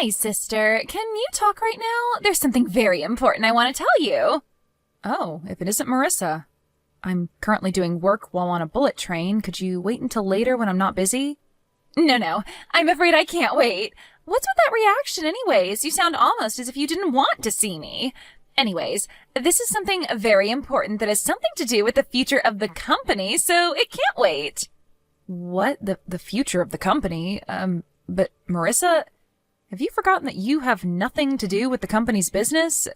Hi, sister. Can you talk right now? There's something very important I want to tell you. Oh, if it isn't Marissa. I'm currently doing work while on a bullet train. Could you wait until later when I'm not busy? No. I'm afraid I can't wait. What's with that reaction anyways? You sound almost as if you didn't want to see me. Anyways, this is something very important that has something to do with the future of the company, so it can't wait. What? The future of the company? But Marissa, have you forgotten that you have nothing to do with the company's business?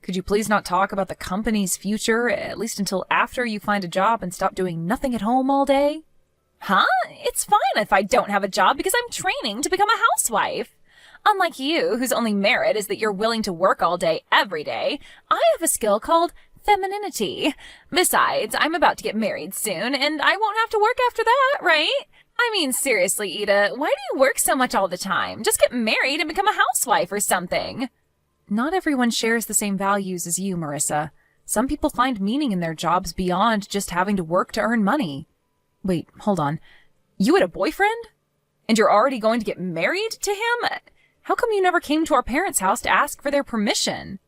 Could you please not talk about the company's future, at least until after you find a job and stop doing nothing at home all day? Huh? It's fine if I don't have a job because I'm training to become a housewife. Unlike you, whose only merit is that you're willing to work all day, every day, I have a skill called femininity. Besides, I'm about to get married soon, and I won't have to work after that, right? I mean, seriously, Ida, why do you work so much all the time? Just get married and become a housewife or something. Not everyone shares the same values as you, Marissa. Some people find meaning in their jobs beyond just having to work to earn money. Wait, hold on. You had a boyfriend? And you're already going to get married to him? How come you never came to our parents' house to ask for their permission?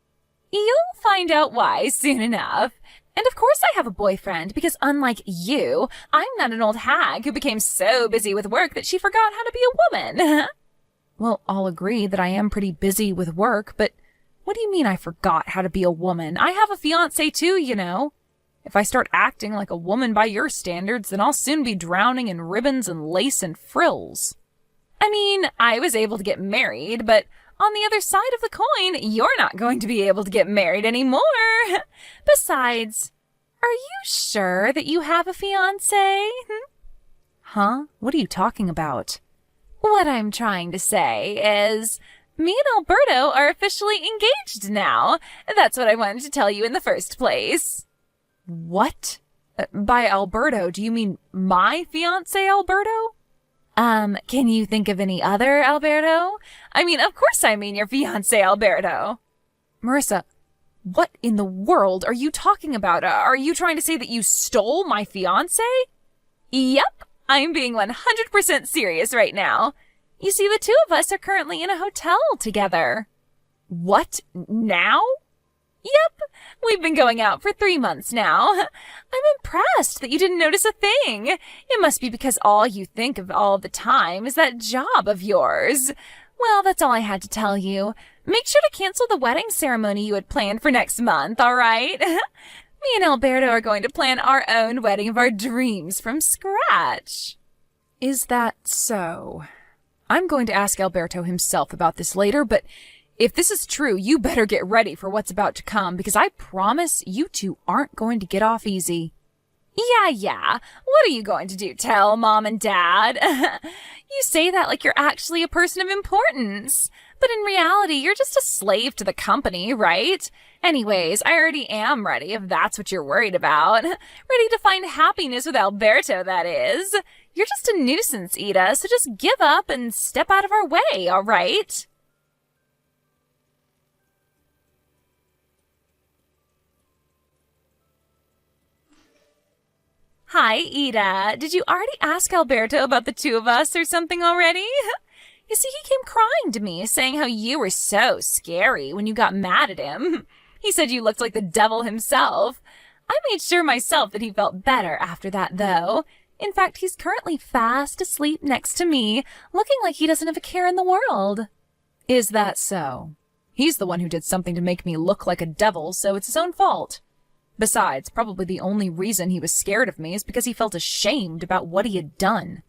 You'll find out why soon enough. And of course I have a boyfriend, because unlike you, I'm not an old hag who became so busy with work that she forgot how to be a woman. Well, I'll agree that I am pretty busy with work, but what do you mean I forgot how to be a woman? I have a fiancé too, you know. If I start acting like a woman by your standards, then I'll soon be drowning in ribbons and lace and frills. I mean, I was able to get married, but on the other side of the coin, you're not going to be able to get married anymore. Besides, are you sure that you have a fiancé? Huh? What are you talking about? What I'm trying to say is, me and Alberto are officially engaged now. That's what I wanted to tell you in the first place. What? By Alberto, do you mean my fiancé, Alberto? Can you think of any other Alberto? I mean, of course I mean your fiancé, Alberto. Marissa, what in the world are you talking about? Are you trying to say that you stole my fiancé? Yep, I'm being 100% serious right now. You see, the two of us are currently in a hotel together. What? Now? Yep, we've been going out for 3 months now. I'm impressed that you didn't notice a thing. It must be because all you think of all the time is that job of yours. Well, that's all I had to tell you. Make sure to cancel the wedding ceremony you had planned for next month, all right? Me and Alberto are going to plan our own wedding of our dreams from scratch. Is that so? I'm going to ask Alberto himself about this later, but if this is true, you better get ready for what's about to come, because I promise you two aren't going to get off easy. Yeah. What are you going to do? Tell Mom and Dad? You say that like you're actually a person of importance. But in reality, you're just a slave to the company, right? Anyways, I already am ready, if that's what you're worried about. Ready to find happiness with Alberto, that is. You're just a nuisance, Ida, so just give up and step out of our way, all right? Hi, Ida. Did you already ask Alberto about the two of us or something already? You see, he came crying to me, saying how you were so scary when you got mad at him. He said you looked like the devil himself. I made sure myself that he felt better after that, though. In fact, he's currently fast asleep next to me, looking like he doesn't have a care in the world. Is that so? He's the one who did something to make me look like a devil, so it's his own fault. Besides, probably the only reason he was scared of me is because he felt ashamed about what he had done.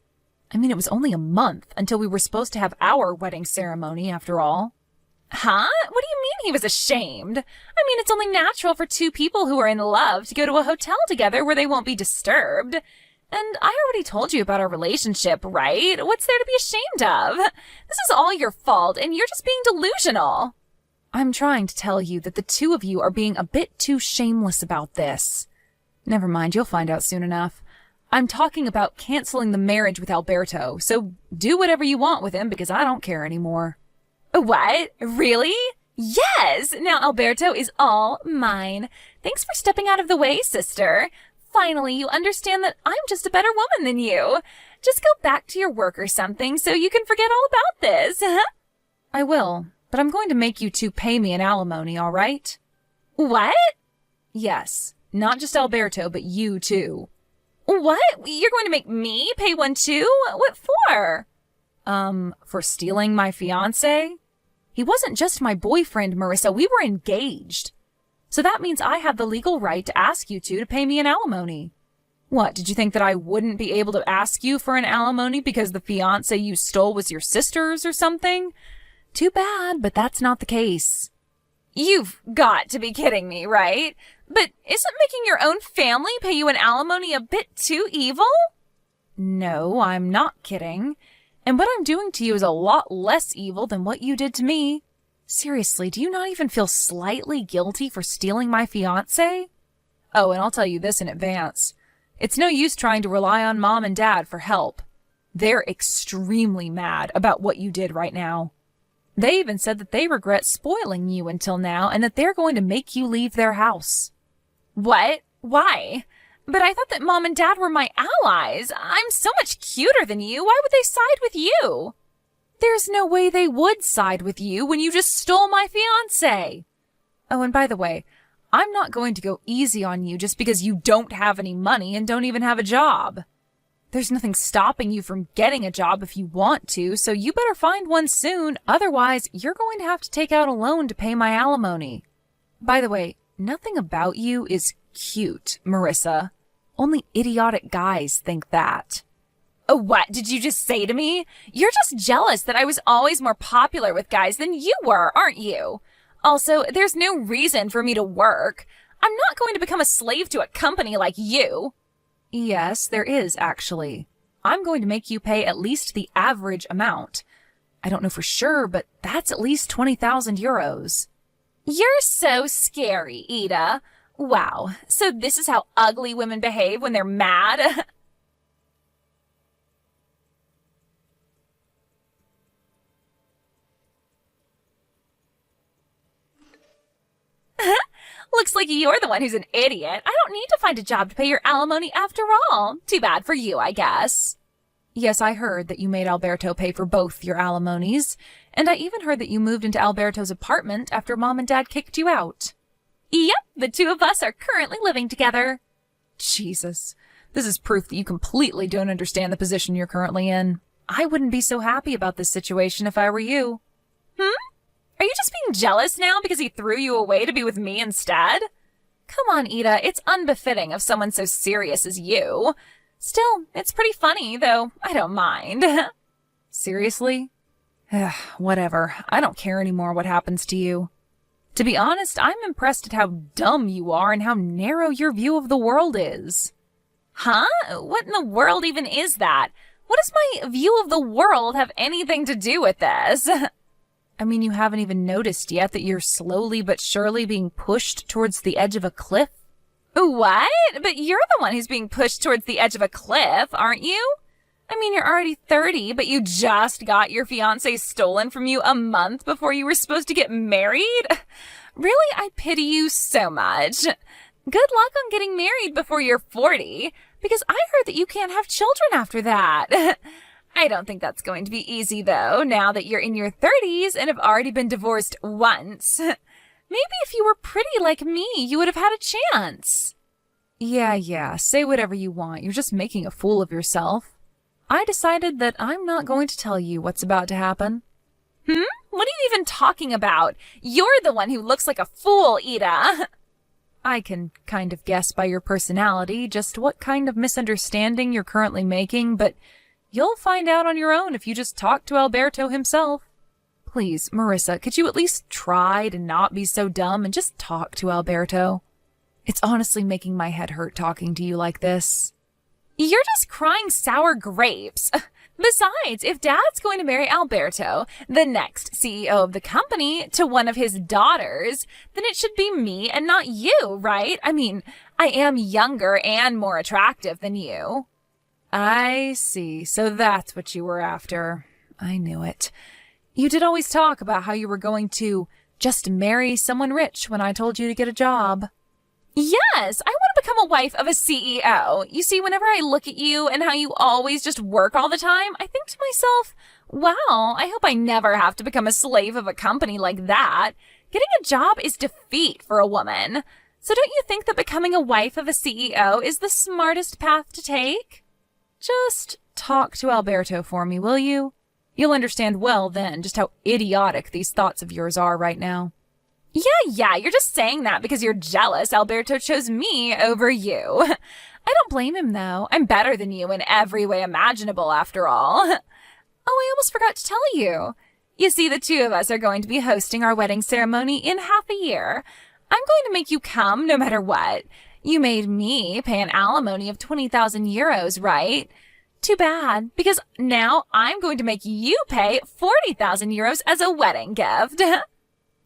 I mean, it was only a month until we were supposed to have our wedding ceremony, after all. Huh? What do you mean he was ashamed? I mean, it's only natural for two people who are in love to go to a hotel together where they won't be disturbed. And I already told you about our relationship, right? What's there to be ashamed of? This is all your fault, and you're just being delusional. I'm trying to tell you that the two of you are being a bit too shameless about this. Never mind, you'll find out soon enough. I'm talking about canceling the marriage with Alberto, so do whatever you want with him because I don't care anymore. What? Really? Yes! Now Alberto is all mine. Thanks for stepping out of the way, sister. Finally, you understand that I'm just a better woman than you. Just go back to your work or something so you can forget all about this. I will, but I'm going to make you two pay me an alimony, all right? What? Yes, not just Alberto, but you too. What? You're going to make me pay one too? What for? For stealing my fiancé? He wasn't just my boyfriend, Marissa. We were engaged. So that means I have the legal right to ask you two to pay me an alimony. What, did you think that I wouldn't be able to ask you for an alimony because the fiancé you stole was your sister's or something? Too bad, but that's not the case. You've got to be kidding me, right? But isn't making your own family pay you an alimony a bit too evil? No, I'm not kidding. And what I'm doing to you is a lot less evil than what you did to me. Seriously, do you not even feel slightly guilty for stealing my fiancé? Oh, and I'll tell you this in advance. It's no use trying to rely on Mom and Dad for help. They're extremely mad about what you did right now. They even said that they regret spoiling you until now and that they're going to make you leave their house. What? Why? But I thought that Mom and Dad were my allies. I'm so much cuter than you. Why would they side with you? There's no way they would side with you when you just stole my fiancé. Oh, and by the way, I'm not going to go easy on you just because you don't have any money and don't even have a job. There's nothing stopping you from getting a job if you want to, so you better find one soon. Otherwise, you're going to have to take out a loan to pay my alimony. By the way, nothing about you is cute, Marissa. Only idiotic guys think that. Oh, what did you just say to me? You're just jealous that I was always more popular with guys than you were, aren't you? Also, there's no reason for me to work. I'm not going to become a slave to a company like you. Yes, there is, actually. I'm going to make you pay at least the average amount. I don't know for sure, but that's at least 20,000 euros. You're so scary, Ida. Wow, so this is how ugly women behave when they're mad? Looks like you're the one who's an idiot. I don't need to find a job to pay your alimony after all. Too bad for you, I guess. Yes, I heard that you made Alberto pay for both your alimonies, and I even heard that you moved into Alberto's apartment after Mom and Dad kicked you out. Yep, the two of us are currently living together. Jesus, this is proof that you completely don't understand the position you're currently in. I wouldn't be so happy about this situation if I were you. Are you just being jealous now because he threw you away to be with me instead? Come on, Ida, it's unbefitting of someone so serious as you. Still, it's pretty funny, though I don't mind. Seriously? Whatever. I don't care anymore what happens to you. To be honest, I'm impressed at how dumb you are and how narrow your view of the world is. Huh? What in the world even is that? What does my view of the world have anything to do with this? I mean, you haven't even noticed yet that you're slowly but surely being pushed towards the edge of a cliff? What? But you're the one who's being pushed towards the edge of a cliff, aren't you? I mean, you're already 30, but you just got your fiancé stolen from you a month before you were supposed to get married? Really, I pity you so much. Good luck on getting married before you're 40, because I heard that you can't have children after that. I don't think that's going to be easy, though, now that you're in your 30s and have already been divorced once. Maybe if you were pretty like me, you would have had a chance. Yeah, say whatever you want. You're just making a fool of yourself. I decided that I'm not going to tell you what's about to happen. What are you even talking about? You're the one who looks like a fool, Ida. I can kind of guess by your personality just what kind of misunderstanding you're currently making, but you'll find out on your own if you just talk to Alberto himself. Please, Marissa, could you at least try to not be so dumb and just talk to Alberto? It's honestly making my head hurt talking to you like this. You're just crying sour grapes. Besides, if Dad's going to marry Alberto, the next CEO of the company, to one of his daughters, then it should be me and not you, right? I mean, I am younger and more attractive than you. I see. So that's what you were after. I knew it. You did always talk about how you were going to just marry someone rich when I told you to get a job. Yes, I want to become a wife of a CEO. You see, whenever I look at you and how you always just work all the time, I think to myself, Wow, I hope I never have to become a slave of a company like that. Getting a job is defeat for a woman. So don't you think that becoming a wife of a CEO is the smartest path to take? Just talk to Alberto for me, will you? You'll understand well then just how idiotic these thoughts of yours are right now. Yeah, you're just saying that because you're jealous Alberto chose me over you. I don't blame him, though. I'm better than you in every way imaginable, after all. Oh, I almost forgot to tell you. You see, the two of us are going to be hosting our wedding ceremony in half a year. I'm going to make you come no matter what. You made me pay an alimony of 20,000 euros, right? Too bad, because now I'm going to make you pay 40,000 euros as a wedding gift.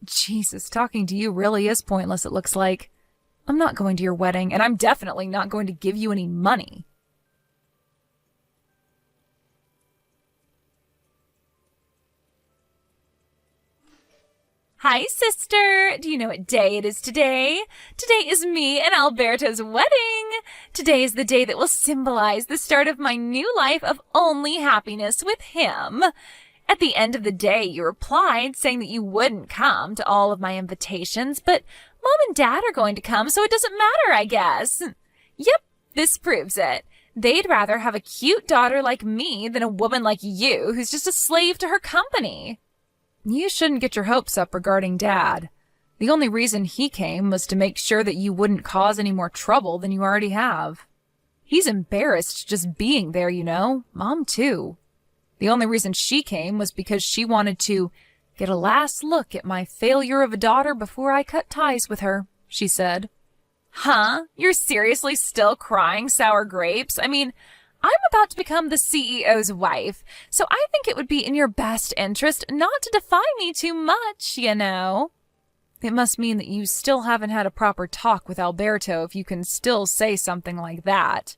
Jesus, talking to you really is pointless, it looks like. I'm not going to your wedding, and I'm definitely not going to give you any money. Hi, sister. Do you know what day it is today? Today is me and Alberto's wedding. Today is the day that will symbolize the start of my new life of only happiness with him. At the end of the day, you replied saying that you wouldn't come to all of my invitations, but Mom and Dad are going to come, so it doesn't matter, I guess. Yep, this proves it. They'd rather have a cute daughter like me than a woman like you who's just a slave to her company. You shouldn't get your hopes up regarding Dad. The only reason he came was to make sure that you wouldn't cause any more trouble than you already have. He's embarrassed just being there, you know. Mom, too. The only reason she came was because she wanted to get a last look at my failure of a daughter before I cut ties with her, she said. Huh? You're seriously still crying sour grapes? I mean, I'm about to become the CEO's wife, so I think it would be in your best interest not to defy me too much, you know. It must mean that you still haven't had a proper talk with Alberto if you can still say something like that.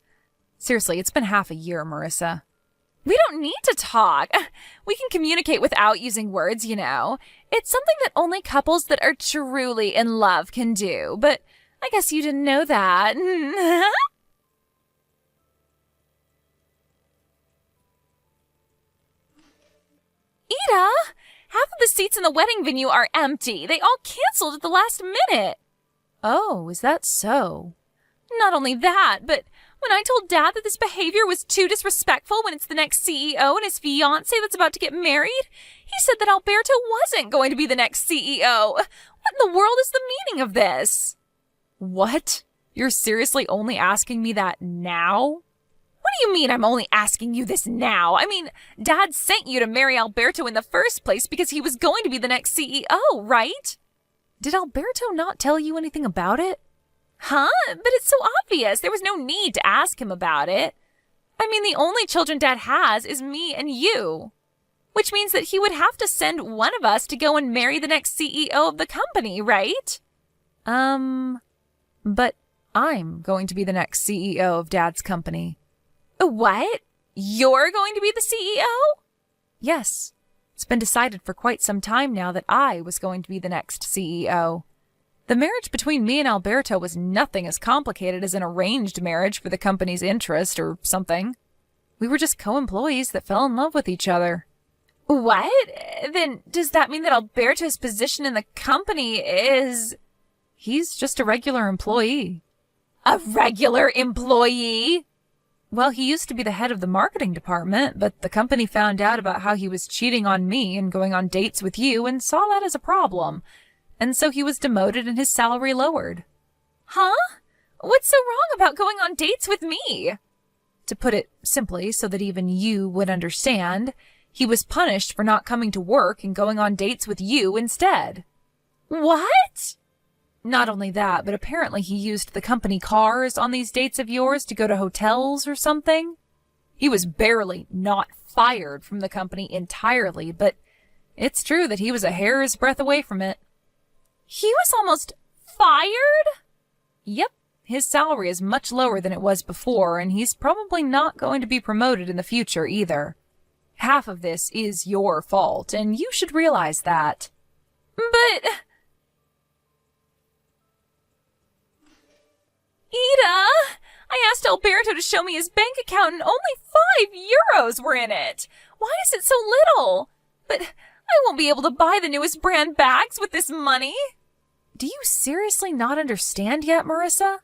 Seriously, it's been half a year, Marissa. We don't need to talk. We can communicate without using words, you know. It's something that only couples that are truly in love can do, but I guess you didn't know that. Ida, half of the seats in the wedding venue are empty. They all canceled at the last minute. Oh, is that so? Not only that, but when I told Dad that this behavior was too disrespectful when it's the next CEO and his fiancée that's about to get married, he said that Alberto wasn't going to be the next CEO. What in the world is the meaning of this? What? You're seriously only asking me that now? What do you mean I'm only asking you this now? I mean, Dad sent you to marry Alberto in the first place because he was going to be the next CEO, right? Did Alberto not tell you anything about it? Huh? But it's so obvious. There was no need to ask him about it. I mean, the only children Dad has is me and you. Which means that he would have to send one of us to go and marry the next CEO of the company, right? But I'm going to be the next CEO of Dad's company. What? You're going to be the CEO? Yes. It's been decided for quite some time now that I was going to be the next CEO. The marriage between me and Alberto was nothing as complicated as an arranged marriage for the company's interest or something. We were just co-employees that fell in love with each other. What? Then does that mean that Alberto's position in the company is... He's just a regular employee. A regular employee? Well, he used to be the head of the marketing department, but the company found out about how he was cheating on me and going on dates with you and saw that as a problem. And so he was demoted and his salary lowered. Huh? What's so wrong about going on dates with me? To put it simply, so that even you would understand, he was punished for not coming to work and going on dates with you instead. What? Not only that, but apparently he used the company cars on these dates of yours to go to hotels or something. He was barely not fired from the company entirely, but it's true that he was a hair's breadth away from it. He was almost fired? Yep. His salary is much lower than it was before, and he's probably not going to be promoted in the future either. Half of this is your fault, and you should realize that. But... Ida, I asked Alberto to show me his bank account and only 5 euros were in it. Why Why is it so little? But I won't be able to buy the newest brand bags with this money. Do you seriously not understand yet, Marissa?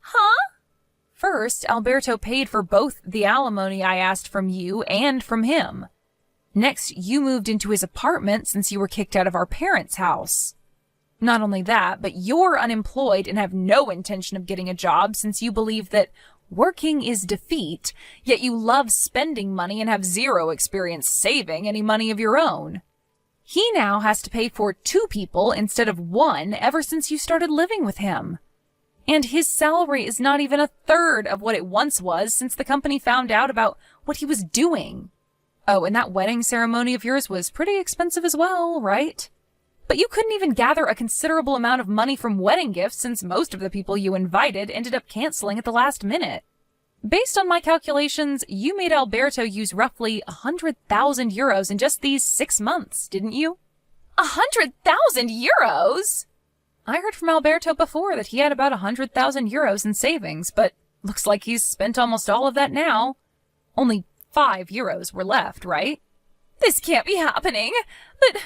Huh? First, Alberto paid for both the alimony I asked from you and from him. Next, you moved into his apartment since you were kicked out of our parents' house. Not only that, but you're unemployed and have no intention of getting a job since you believe that working is defeat, yet you love spending money and have zero experience saving any money of your own. He now has to pay for 2 people instead of 1 ever since you started living with him. And his salary is not even 1/3 of what it once was since the company found out about what he was doing. Oh, and that wedding ceremony of yours was pretty expensive as well, right? But you couldn't even gather a considerable amount of money from wedding gifts since most of the people you invited ended up canceling at the last minute. Based on my calculations, you made Alberto use roughly 100,000 euros in just these 6 months, didn't you? 100,000 euros? I heard from Alberto before that he had about 100,000 euros in savings, but looks like he's spent almost all of that now. Only 5 euros were left, right? This can't be happening. But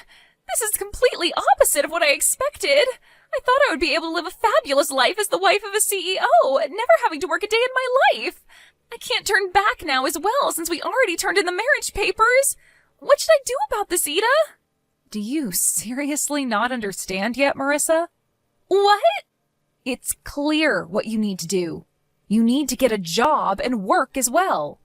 this is completely opposite of what I expected. I thought I would be able to live a fabulous life as the wife of a CEO, never having to work a day in my life. I can't turn back now as well since we already turned in the marriage papers. What should I do about this, Ida? Do you seriously not understand yet, Marissa? What? It's clear what you need to do. You need to get a job and work as well.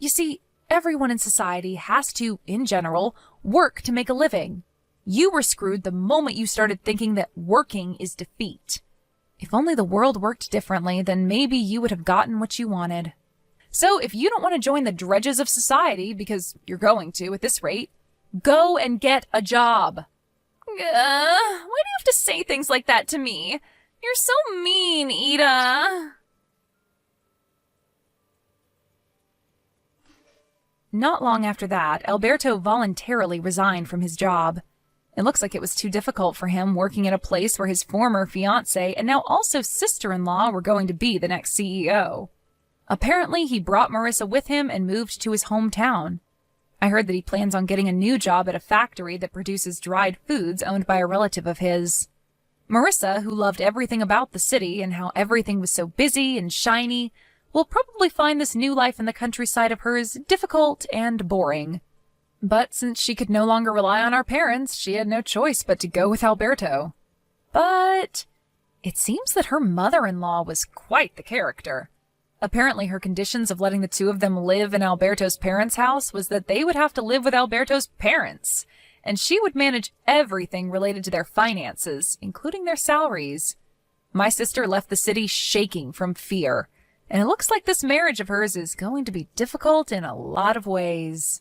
You see, everyone in society has to, in general, work to make a living. You were screwed the moment you started thinking that working is defeat. If only the world worked differently, then maybe you would have gotten what you wanted. So if you don't want to join the dredges of society, because you're going to at this rate, go and get a job. Why do you have to say things like that to me? You're so mean, Ida. Not long after that, Alberto voluntarily resigned from his job. It looks like it was too difficult for him working at a place where his former fiancée and now also sister-in-law were going to be the next CEO. Apparently, he brought Marissa with him and moved to his hometown. I heard that he plans on getting a new job at a factory that produces dried foods owned by a relative of his. Marissa, who loved everything about the city and how everything was so busy and shiny, will probably find this new life in the countryside of hers difficult and boring. But since she could no longer rely on our parents, she had no choice but to go with Alberto. But it seems that her mother-in-law was quite the character. Apparently her conditions of letting the 2 of them live in Alberto's parents' house was that they would have to live with Alberto's parents, and she would manage everything related to their finances, including their salaries. My sister left the city shaking from fear, and it looks like this marriage of hers is going to be difficult in a lot of ways.